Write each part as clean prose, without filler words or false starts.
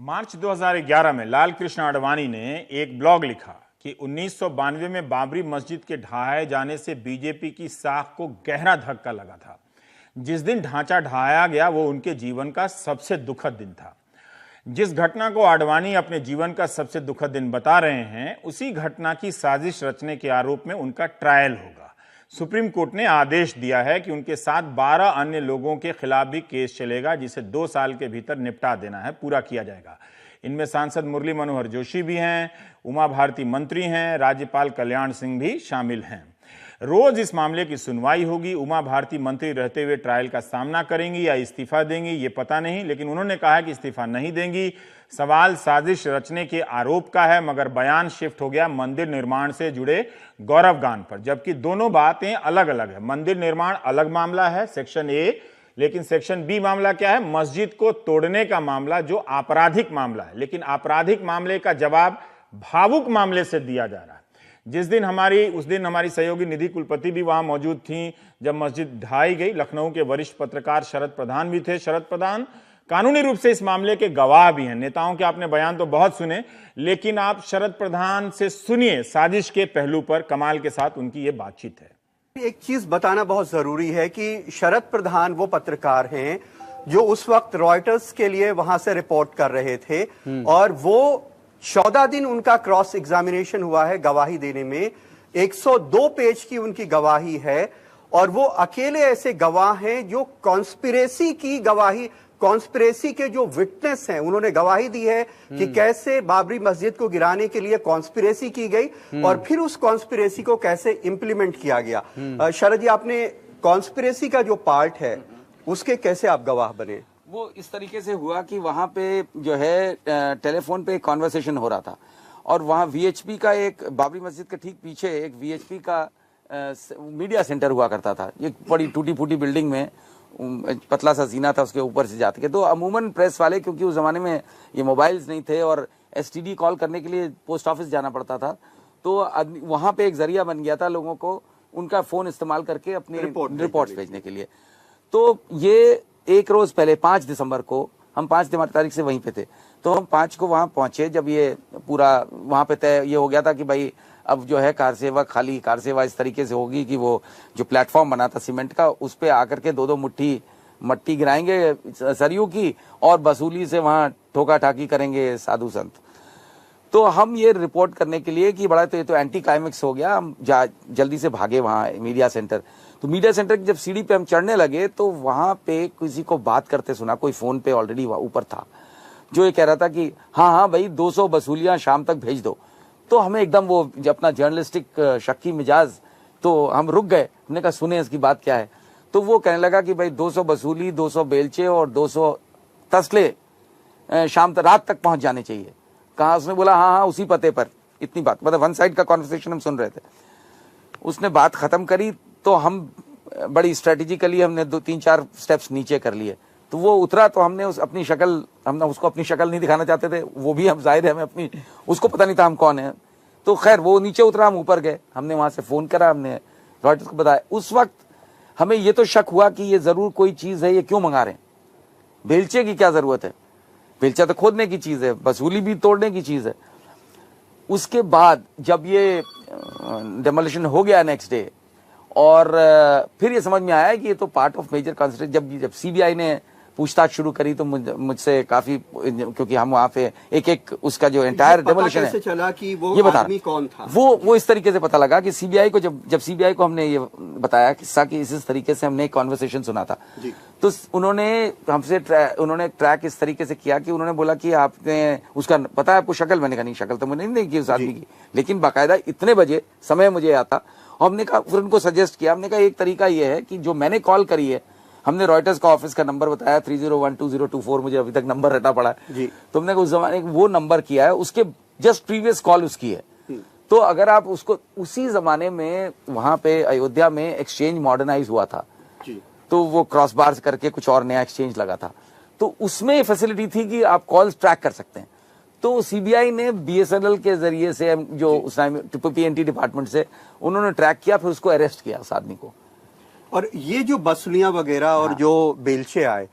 मार्च 2011 में लाल कृष्ण आडवाणी ने एक ब्लॉग लिखा कि 1992 में बाबरी मस्जिद के ढहाए जाने से बीजेपी की साख को गहरा धक्का लगा था। जिस दिन ढांचा ढहाया गया वो उनके जीवन का सबसे दुखद दिन था। जिस घटना को आडवाणी अपने जीवन का सबसे दुखद दिन बता रहे हैं, उसी घटना की साजिश रचने के आरोप में उनका ट्रायल होगा। सुप्रीम कोर्ट ने आदेश दिया है कि उनके साथ 12 अन्य लोगों के खिलाफ भी केस चलेगा, जिसे 2 साल के भीतर निपटा देना है, पूरा किया जाएगा। इनमें सांसद मुरली मनोहर जोशी भी हैं, उमा भारती मंत्री हैं, राज्यपाल कल्याण सिंह भी शामिल हैं। रोज इस मामले की सुनवाई होगी। उमा भारती मंत्री रहते हुए ट्रायल का सामना करेंगी या इस्तीफा देंगी, ये पता नहीं, लेकिन उन्होंने कहा है कि इस्तीफा नहीं देंगी। सवाल साजिश रचने के आरोप का है, मगर बयान शिफ्ट हो गया मंदिर निर्माण से जुड़े गौरव गान पर, जबकि दोनों बातें अलग अलग है। मंदिर निर्माण अलग मामला है, सेक्शन ए, लेकिन सेक्शन बी मामला क्या है? मस्जिद को तोड़ने का मामला, जो आपराधिक मामला है। लेकिन आपराधिक मामले का जवाब भावुक मामले से दिया जा रहा है। उस दिन हमारी सहयोगी निधि कुलपति भी वहां मौजूद थी जब मस्जिद ढहाई गई। लखनऊ के वरिष्ठ पत्रकार शरद प्रधान भी थे। शरद प्रधान कानूनी रूप से इस मामले के गवाह भी हैं। नेताओं के आपने बयान तो बहुत सुने, लेकिन आप शरद प्रधान से सुनिए साजिश के पहलू पर। कमाल के साथ उनकी ये बातचीत है। एक चीज बताना बहुत जरूरी है कि शरद प्रधान वो पत्रकार हैं जो उस वक्त रॉयटर्स के लिए वहां से रिपोर्ट कर रहे थे, और वो 14 दिन उनका क्रॉस एग्जामिनेशन हुआ है गवाही देने में। 102 पेज की उनकी गवाही है, और वो अकेले ऐसे गवाह हैं जो कॉन्स्पिरेसी की गवाही, कॉन्स्पिरेसी के जो विटनेस हैं, उन्होंने गवाही दी है कि कैसे बाबरी मस्जिद को गिराने के लिए कॉन्स्पिरेसी की गई और फिर उस कॉन्स्पिरेसी को कैसे इंप्लीमेंट किया गया। शरद जी, आपने कॉन्स्पिरेसी का जो पार्ट है उसके कैसे आप गवाह बने? वो इस तरीके से हुआ कि वहां पे जो है टेलीफोन पे एक कॉन्वर्सेशन हो रहा था, और वहां वीएचपी का एक, बाबरी मस्जिद के ठीक पीछे एक वीएचपी का मीडिया सेंटर हुआ करता था। ये बड़ी टूटी फूटी बिल्डिंग में पतला सा जीना था, उसके ऊपर से जाते थे। तो अमूमन प्रेस वाले, क्योंकि उस जमाने में ये मोबाइल्स नहीं थे और एसटीडी कॉल करने के लिए पोस्ट ऑफिस जाना पड़ता था, तो वहां पे एक जरिया बन गया था लोगों को उनका फोन इस्तेमाल करके अपने रिपोर्ट्स भेजने के लिए। तो ये एक रोज पहले 5 दिसंबर को, हम 5 तारीख से वहीं पे थे, तो हम 5 को वहां पहुंचे। जब ये पूरा वहां पे तय ये हो गया था कि भाई अब जो है कार सेवा, खाली कार सेवा इस तरीके से होगी कि वो जो प्लेटफॉर्म बना था सीमेंट का, उस पे आकर के 2-2 मुट्ठी मट्टी गिराएंगे सरयू की, और वसूली से वहां ठोका ठाकी करेंगे साधु संत। तो हम ये रिपोर्ट करने के लिए कि बड़ा, तो ये तो एंटी क्लाइमेक्स हो गया, हम जल्दी से भागे वहां मीडिया सेंटर। तो मीडिया सेंटर की जब सीढ़ी पे हम चढ़ने लगे तो वहां पे किसी को बात करते सुना, कोई फोन पे ऑलरेडी ऊपर था, जो ये कह रहा था कि हाँ भाई 200 वसूलियां शाम तक भेज दो। तो हमें एकदम वो अपना जर्नलिस्टिक शक्की मिजाज, तो हम रुक गए। हमने कहा सुने इसकी बात क्या है। तो वो कहने लगा कि भाई 200 वसूली, 200 बेलचे और 200 तसले रात तक पहुंच जाने चाहिए। कहा? उसने बोला हाँ उसी पते पर। इतनी बात, मतलब वन साइड का कॉन्वर्सेशन हम सुन रहे थे। उसने बात खत्म करी तो हम बड़ी स्ट्रेटेजिकली हमने 2-3-4 स्टेप्स नीचे कर लिए। तो वो उतरा तो हमने हमने उसको अपनी शक्ल नहीं दिखाना चाहते थे, वो भी हम जाहिर है हमें उसको पता नहीं था हम कौन है। तो खैर वो नीचे उतरा, हम ऊपर गए, हमने वहां से फोन करा, हमने रॉयटर्स को बताया। उस वक्त हमें ये तो शक हुआ कि ये जरूर कोई चीज है, ये क्यों मंगा रहे हैं, बेलचे की क्या जरूरत है, बेलचा तो खोदने की चीज है, वसूली भी तोड़ने की चीज है। उसके बाद जब ये डेमोलिशन हो गया नेक्स्ट डे, और फिर ये समझ में आया कि ये तो पार्ट ऑफ मेजर कॉन्स्पिरेसी। जब सीबीआई ने पूछताछ शुरू करी तो मुझसे काफी, क्योंकि हम वहां पे एक उसका जो एंटायर डेमोलिशन है, चला कि वो ये आदमी कौन था, वो इस तरीके से पता लगा कि सीबीआई को, जब सीबीआई को हमने ये बताया किस्सा कि इस तरीके से हमने एक कॉन्वर्सेशन सुना था, तो उन्होंने हमसे ट्रैक इस तरीके से किया कि उन्होंने बोला कि आपने उसका पता है आपको शक्ल? मैंने कहा नहीं, शक्ल तो मैंने नहीं की उस आदमी की, लेकिन बाकायदा इतने बजे समय मुझे याद था। हमने कहा, फिर उनको सजेस्ट किया, हमने कहा एक तरीका ये है कि जो मैंने कॉल करी है, हमने रॉयटर्स का ऑफिस का नंबर बताया 3012024, मुझे अभी तक नंबर रटा पड़ा है, तो हमने उस जमाने वो नंबर किया है, उसके जस्ट प्रीवियस कॉल उसकी है। तो अगर आप उसको, उसी जमाने में वहां पे अयोध्या में एक्सचेंज मॉडर्नाइज हुआ था, तो वो क्रॉस बार्स करके कुछ और नया एक्सचेंज लगा था, तो उसमें फैसिलिटी थी कि आप कॉल्स ट्रैक कर सकते हैं। तो सीबीआई ने बीएसएनएल के जरिए से, जो उस टाइम पीएनटी डिपार्टमेंट से, उन्होंने ट्रैक किया, फिर उसको अरेस्ट किया उस आदमी को। और ये जो बसुलियां वगैरह और जो बेलचे आए,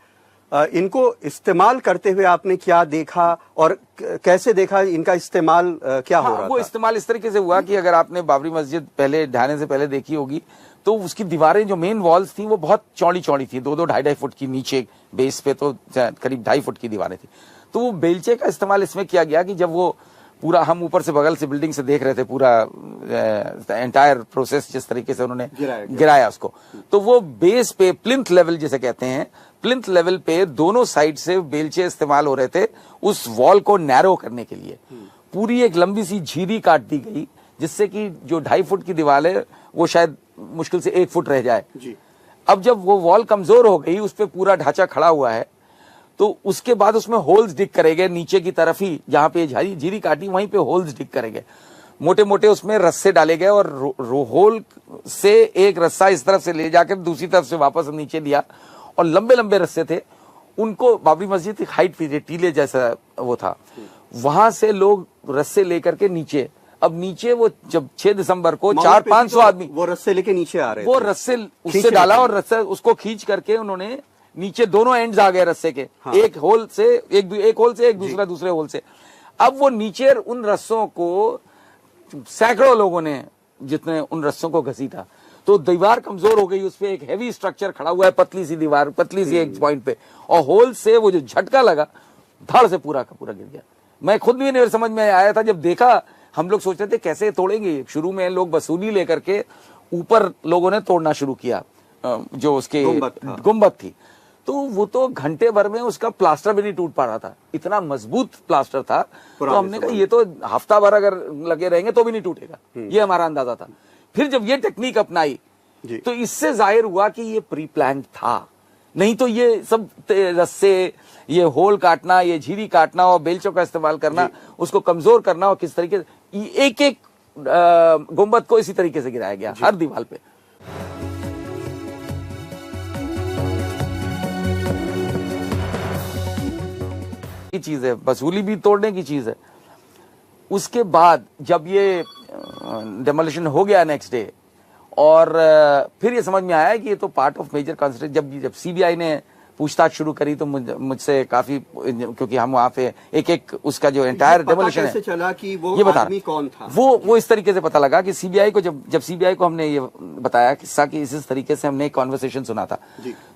इनको इस्तेमाल करते हुए आपने क्या देखा और कैसे देखा, इनका इस्तेमाल क्या हो रहा वो था? इस्तेमाल इस तरीके से हुआ कि अगर आपने बाबरी मस्जिद पहले ढाने से पहले देखी होगी तो उसकी दीवारें जो मेन वॉल्स थी वो बहुत चौड़ी चौड़ी थी, 2-2 2.5 फुट की, नीचे बेस पे तो करीब 2.5 फुट की दीवारें थी। तो वो बेलचे का इस्तेमाल इसमें किया गया कि जब वो पूरा, हम ऊपर से बगल से बिल्डिंग से देख रहे थे पूरा एंटायर प्रोसेस जिस तरीके से उन्होंने गिराया उसको, तो वो बेस पे प्लिंथ लेवल जिसे कहते हैं, प्लिंथ लेवल पे दोनों साइड से बेलचे इस्तेमाल हो रहे थे उस वॉल को नैरो करने के लिए। पूरी एक लंबी सी झीरी काट दी गई जिससे कि जो 2.5 फुट की दीवार है वो शायद मुश्किल से 1 फुट रह जाए। अब जब वो वॉल कमजोर हो गई, उस पे पूरा ढांचा खड़ा हुआ है, तो उसके बाद उसमें होल्स डिग करेंगे नीचे की तरफ ही, जहां पे झीरी काटी वहीं पे होल्स डिग करेंगे, मोटे मोटे उसमें रस्से डाले गए और होल से एक रस्सा इस तरफ से ले जाकर दूसरी तरफ से वापस नीचे लिया और लंबे लंबे रस्से थे उनको, बाबरी मस्जिद की हाइट थी, टीले जैसा वो था, वहां से लोग रस्से लेकर के नीचे, अब नीचे वो जब 6 दिसंबर को 400-500 आदमी वो रस्से लेके नीचे आ रहे वो रस्से उससे डाला और रस्से उसको खींच करके उन्होंने नीचे दोनों एंड्स आ गए रस्से के, एक होल से एक दूसरे होल से। अब वो नीचे उन रस्सों को सैकड़ों लोगों ने, जितने उन रस्सों को घसीटा, तो दीवार कमजोर हो गई, उस पे एक हैवी स्ट्रक्चर खड़ा हुआ है, पतली सी दीवार, पतली सी एक पॉइंट पे, और होल से वो जो झटका लगा धड़ से पूरा का पूरा गिर गया। मैं खुद भी नहीं समझ में आया था जब देखा, हम लोग सोच रहे थे कैसे तोड़ेंगे। शुरू में लोग वसूली लेकर के ऊपर लोगों ने तोड़ना शुरू किया, जो उसके गुंबद थी, तो वो तो घंटे भर में उसका प्लास्टर भी नहीं टूट पा रहा था, इतना मजबूत प्लास्टर था। तो हमने कहा ये तो हफ्ता भर अगर लगे रहेंगे तो भी नहीं टूटेगा, ये हमारा अंदाजा था। फिर जब ये टेक्निक अपनाई तो इससे जाहिर हुआ कि ये प्री प्लान था, नहीं तो ये सब रस्से, ये होल काटना, ये झीरी काटना और बेलचों का इस्तेमाल करना, उसको कमजोर करना, और किस तरीके से एक एक गुंबद को इसी तरीके से गिराया गया हर दीवार पे। की चीज है, वसूली भी तोड़ने की चीज है। उसके बाद जब ये डेमोलिशन हो गया नेक्स्ट डे, और फिर ये समझ में आया कि ये तो पार्ट ऑफ मेजर कॉन्सेंट्रेशन। जब सीबीआई ने पूछताछ शुरू करी तो मुझसे काफी, क्योंकि हम वहां पे एक उसका जो एंटायर डेमोलिशन है, चला कि वो ये बता आदमी कौन था, वो इस तरीके से पता लगा कि सीबीआई को, जब सीबीआई को हमने ये बताया किस्सा कि इस तरीके से हमने एक कॉन्वर्सेशन सुना था,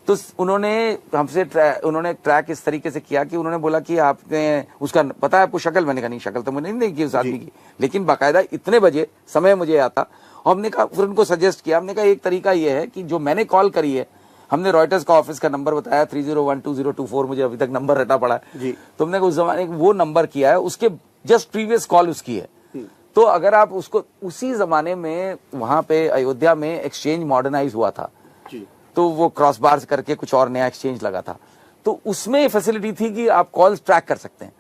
तो उन्होंने हमसे ट्रैक इस तरीके से किया कि उन्होंने बोला कि आपने उसका पता है आपको शक्ल? मैंने कहा नहीं, शक्ल तो मैंने नहीं देखी उस आदमी की, लेकिन बाकायदा इतने बजे समय मुझे आता। और हमने कहा, फिर उनको सजेस्ट किया, हमने कहा एक तरीका ये है कि जो मैंने कॉल करी है, हमने रॉयटर्स का ऑफिस का नंबर बताया 30122024, मुझे अभी तक नंबर रटा पड़ा है, तो हमने उस जमाने वो नंबर किया है, उसके जस्ट प्रीवियस कॉल उसकी है। तो अगर आप उसको, उसी जमाने में वहां पे अयोध्या में एक्सचेंज मॉडर्नाइज हुआ था, तो वो क्रॉस बार्स करके कुछ और नया एक्सचेंज लगा था, तो उसमें फैसिलिटी थी कि आप कॉल्स ट्रैक कर सकते हैं।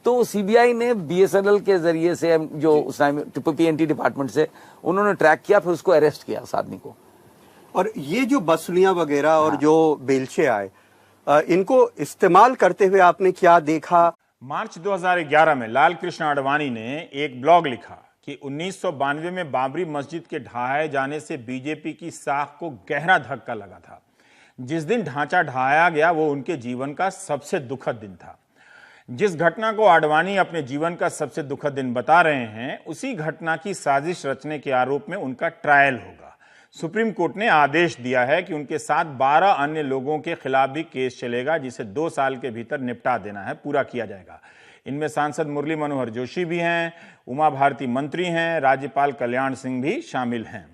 तो सीबीआई ने बीएसएनएल के जरिए से, जो उस टाइम पीएनटी डिपार्टमेंट से, उन्होंने ट्रैक किया, फिर उसको अरेस्ट किया उस आदमी को। और ये जो बसुलियां वगैरह और जो बेलचे आए, इनको इस्तेमाल करते हुए आपने क्या देखा? मार्च 2011 में लाल कृष्ण आडवाणी ने एक ब्लॉग लिखा कि 1992 में बाबरी मस्जिद के ढहाए जाने से बीजेपी की साख को गहरा धक्का लगा था। जिस दिन ढांचा ढहाया गया वो उनके जीवन का सबसे दुखद दिन था। जिस घटना को आडवाणी अपने जीवन का सबसे दुखद दिन बता रहे हैं, उसी घटना की साजिश रचने के आरोप में उनका ट्रायल होगा। सुप्रीम कोर्ट ने आदेश दिया है कि उनके साथ 12 अन्य लोगों के खिलाफ भी केस चलेगा, जिसे 2 साल के भीतर निपटा देना है, पूरा किया जाएगा। इनमें सांसद मुरली मनोहर जोशी भी हैं, उमा भारती मंत्री हैं, राज्यपाल कल्याण सिंह भी शामिल हैं।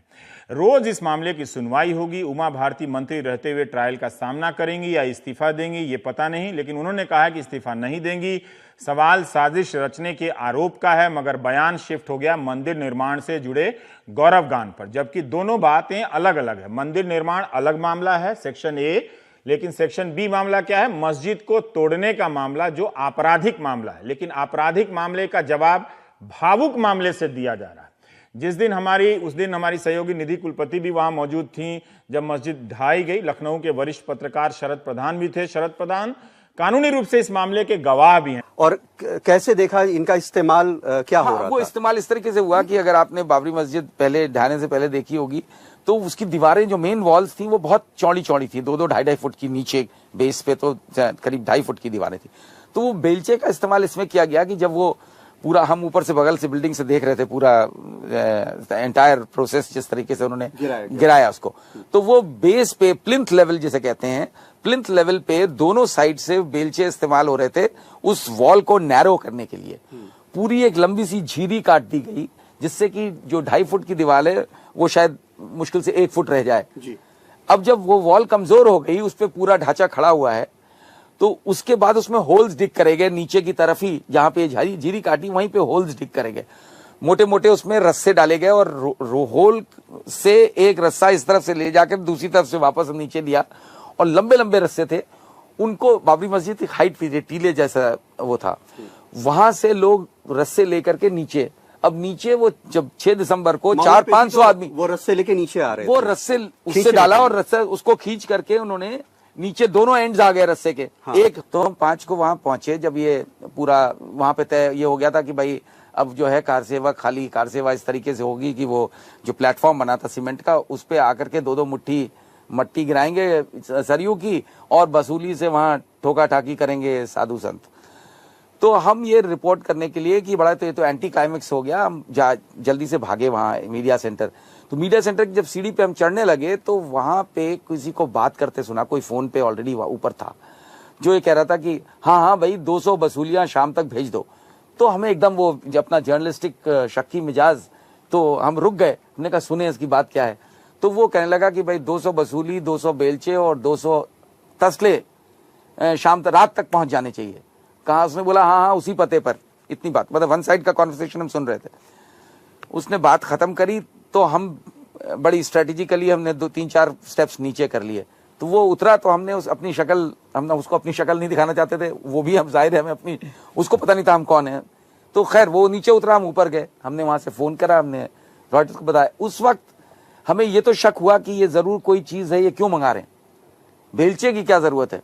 रोज इस मामले की सुनवाई होगी। उमा भारती मंत्री रहते हुए ट्रायल का सामना करेंगी या इस्तीफा देंगी ये पता नहीं, लेकिन उन्होंने कहा है कि इस्तीफा नहीं देंगी। सवाल साजिश रचने के आरोप का है, मगर बयान शिफ्ट हो गया मंदिर निर्माण से जुड़े गौरव गान पर, जबकि दोनों बातें अलग अलग है। मंदिर निर्माण अलग मामला है, सेक्शन ए, लेकिन सेक्शन बी मामला क्या है? मस्जिद को तोड़ने का मामला, जो आपराधिक मामला है। लेकिन आपराधिक मामले का जवाब भावुक मामले से दिया जा रहा है। उस दिन हमारी सहयोगी निधि कुलपति भी वहां मौजूद थी जब मस्जिद ढाई गई। लखनऊ के वरिष्ठ पत्रकार शरद प्रधान भी थे। शरद प्रधान कानूनी रूप से इस मामले के गवाह भी हैं। और कैसे देखा इनका इस्तेमाल क्या हो रहा था? वो इस्तेमाल इस तरीके से हुआ कि अगर आपने बाबरी मस्जिद पहले ढाने से पहले देखी होगी तो उसकी दीवारें जो मेन वॉल्स थी वो बहुत चौड़ी चौड़ी थी, 2-2 2.5 फुट की, नीचे बेस पे तो करीब 2.5 फुट की दीवारें थी। तो वो बेलचे का इस्तेमाल इसमें किया गया कि जब वो पूरा, हम ऊपर से बगल से बिल्डिंग से देख रहे थे पूरा एंटायर प्रोसेस जिस तरीके से उन्होंने गिराया उसको, तो वो बेस पे प्लिंथ लेवल जिसे कहते हैं, प्लिंथ लेवल पे दोनों साइड से बेलचे इस्तेमाल हो रहे थे उस वॉल को नैरो करने के लिए। पूरी एक लंबी सी झीरी काट दी गई जिससे कि जो 2.5 फुट की दीवार है वो शायद मुश्किल से 1 फुट रह जाए। अब जब वो वॉल कमजोर हो गई, उस पे पूरा ढांचा खड़ा हुआ है, तो उसके बाद उसमें होल्स डिग करेंगे नीचे की तरफ ही, जहां पे झीरी काटी वहीं पे होल्स डिग करेंगे, मोटे मोटे उसमें रस्से डाले गए और होल से एक रस्सा इस तरफ से ले जाकर दूसरी तरफ से वापस नीचे लिया, और लंबे लंबे रस्से थे, उनको बाबरी मस्जिद की हाइट पे टीले जैसा वो था, वहां से लोग रस्से लेकर के नीचे, अब नीचे वो जब 6 दिसंबर को 400-500 आदमी वो रस्से लेके नीचे आ रहे वो रस्से उससे डाला और रस्सा उसको खींच करके उन्होंने नीचे दोनों एंड्स आ गए रस्से के। एक तो हम 5 को वहां पहुंचे, जब ये पूरा वहां पे तय ये हो गया था कि भाई अब जो है कार सेवा खाली, कार सेवा इस तरीके से होगी कि वो जो प्लेटफॉर्म बना था सीमेंट का, उस पे आकर के 2-2 मुट्ठी मट्टी गिराएंगे सरयू की और वसूली से वहां ठोका ठाकी करेंगे साधु संत। तो हम ये रिपोर्ट करने के लिए कि बड़ा तो ये तो एंटी क्लाइमेक्स हो गया, हम जल्दी से भागे वहां मीडिया सेंटर। तो मीडिया सेंटर की जब सीढ़ी पे हम चढ़ने लगे तो वहां पे किसी को बात करते सुना, कोई फोन पे ऑलरेडी ऊपर था, जो ये कह रहा था कि हाँ हाँ भाई 200 वसूलियां शाम तक भेज दो। तो हमें एकदम वो अपना जर्नलिस्टिक शक्की मिजाज, तो हम रुक गए, हमने कहा सुने इसकी बात क्या है। तो वो कहने लगा कि भाई 200 वसूली, 200 बेलचे और 200 तसले शाम तक, रात तक पहुंच जाने चाहिए। कहा, उसने बोला हाँ हाँ उसी पते पर। इतनी बात, मतलब वन साइड का कॉन्वर्सेशन हम सुन रहे थे। उसने बात खत्म करी तो हम बड़ी स्ट्रेटेजिकली हमने 2-3-4 स्टेप्स नीचे कर लिए। तो वो उतरा तो हमने अपनी शक्ल, हमने उसको अपनी शक्ल नहीं दिखाना चाहते थे, वो भी हम जाहिर है हमें अपनी, उसको पता नहीं था हम कौन है। तो खैर वो नीचे उतरा, हम ऊपर गए, हमने वहां से फोन करा, हमने रॉयटर्स को बताया। उस वक्त हमें ये तो शक हुआ कि ये जरूर कोई चीज है, ये क्यों मंगा रहे हैं, बेलचे की क्या जरूरत है,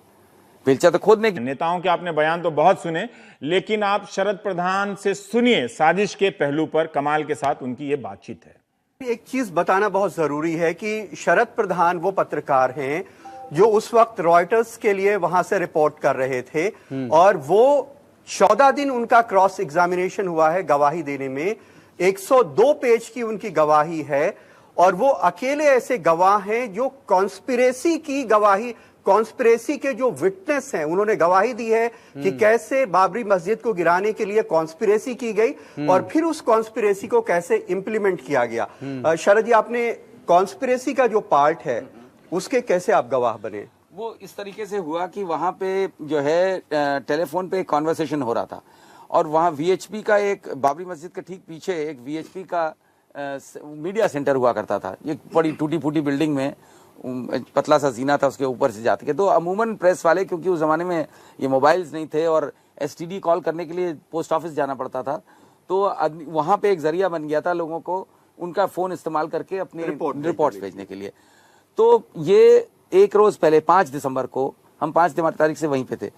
बेलचा तो खोदने की। नेताओं के आपने बयान तो बहुत सुने, लेकिन आप शरद प्रधान से सुनिए साजिश के पहलू पर कमाल के साथ उनकी ये बातचीत है। एक चीज बताना बहुत जरूरी है कि शरद प्रधान वो पत्रकार हैं जो उस वक्त रॉयटर्स के लिए वहां से रिपोर्ट कर रहे थे, और वो 14 दिन उनका क्रॉस एग्जामिनेशन हुआ है गवाही देने में। 102 पेज की उनकी गवाही है, और वो अकेले ऐसे गवाह हैं जो कॉन्स्पिरेसी की गवाही, कॉन्स्पिरेसी के जो विटनेस हैं, उन्होंने गवाही दी है कि कैसे बाबरी मस्जिद को गिराने के लिए कॉन्स्पिरेसी की गई और फिर उस कॉन्स्पिरेसी को कैसे इंप्लीमेंट किया गया। शरद जी, आपने कॉन्स्पिरेसी का जो पार्ट है उसके कैसे आप गवाह बने? वो इस तरीके से हुआ कि वहां पे जो है टेलीफोन पे एक कॉन्वर्सेशन हो रहा था, और वहां वीएचपी का एक, बाबरी मस्जिद के ठीक पीछे एक वीएचपी का मीडिया सेंटर हुआ करता था। ये बड़ी टूटी फूटी बिल्डिंग में पतला सा जीना था, उसके ऊपर से जाते के। तो अमूमन प्रेस वाले, क्योंकि उस जमाने में ये मोबाइल्स नहीं थे और एसटीडी कॉल करने के लिए पोस्ट ऑफिस जाना पड़ता था, तो वहां पे एक जरिया बन गया था लोगों को उनका फोन इस्तेमाल करके अपनी रिपोर्ट्स भेजने के लिए। तो ये एक रोज पहले 5 दिसंबर को, हम 5 तारीख से वहीं पे थे,